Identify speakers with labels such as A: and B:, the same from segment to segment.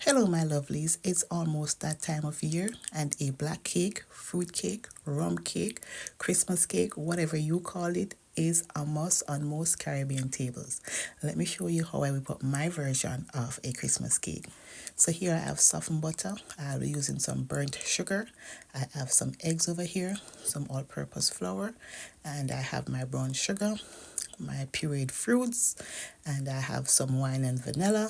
A: Hello, my lovelies. It's almost that time of year, and a black cake, fruit cake, rum cake, Christmas cake, whatever you call it, is a must on most Caribbean tables. Let me show you how I whip up my version of a Christmas cake. So here I have softened butter. I'll be using some burnt sugar. I have some eggs over here, some all-purpose flour, and I have my brown sugar, my pureed fruits, and I have some wine and vanilla.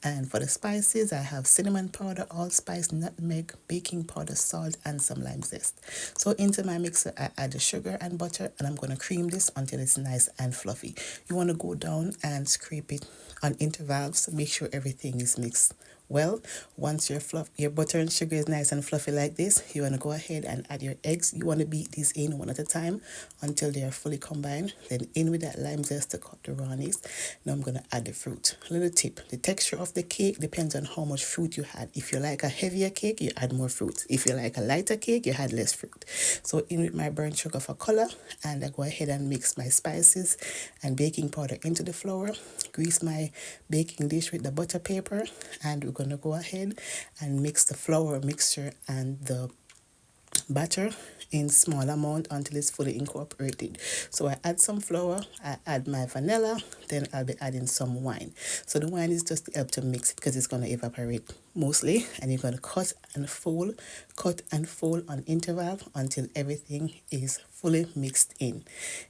A: And for the spices, I have cinnamon powder, allspice, nutmeg, baking powder, salt, and some lime zest. So into my mixer, I add the sugar and butter, and I'm going to cream this until it's nice and fluffy. You want to go down and scrape it on intervals. Make sure everything is mixed well. Once your butter and sugar is nice and fluffy like this, you want to go ahead and add your eggs. You want to beat these in one at a time until they are fully combined. Then in with that lime zest to cut the rawness. Now I'm going to add the fruit. A little tip, the texture of the cake depends on how much fruit you had. If you like a heavier cake, you add more fruit. If you like a lighter cake, you add less fruit. So in with my burnt sugar for color, and I go ahead and mix my spices and baking powder into the flour. Grease my baking dish with the butter paper, and we're going to go ahead and mix the flour mixture and the batter in small amount until it's fully incorporated. So I add some flour, I add my vanilla, then I'll be adding some wine. So the wine is just to help to mix it because it's going to evaporate mostly, and you're going to cut and fold on interval until everything is fully mixed in.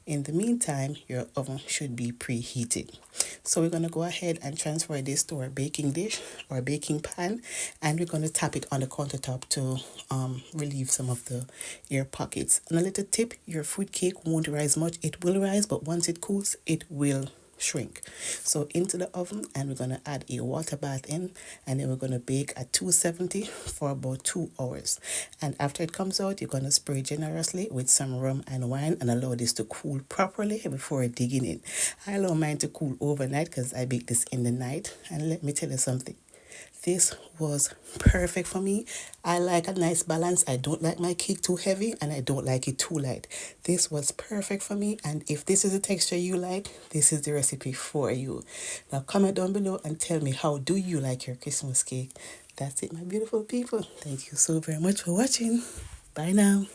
A: In the meantime, your oven should be preheated. So we're going to go ahead and transfer this to our baking dish or baking pan, and we're going to tap it on the countertop to relieve some of the air pockets. And a little tip, your fruit cake won't rise much. It will rise, but once it cools, it will shrink. So into the oven, and we're going to add a water bath in, and then we're going to bake at 270 for about 2 hours. And after it comes out, you're going to spray generously with some rum and wine and allow this to cool properly before digging in. I allow mine to cool overnight because I bake this in the night. And let me tell you something, this was perfect for me. I like a nice balance. I don't like my cake too heavy, and I don't like it too light. This was perfect for me, and if this is the texture you like, this is the recipe for you. Now comment down below and tell me, how do you like your Christmas cake? That's it, my beautiful people. Thank you so very much for watching. Bye now.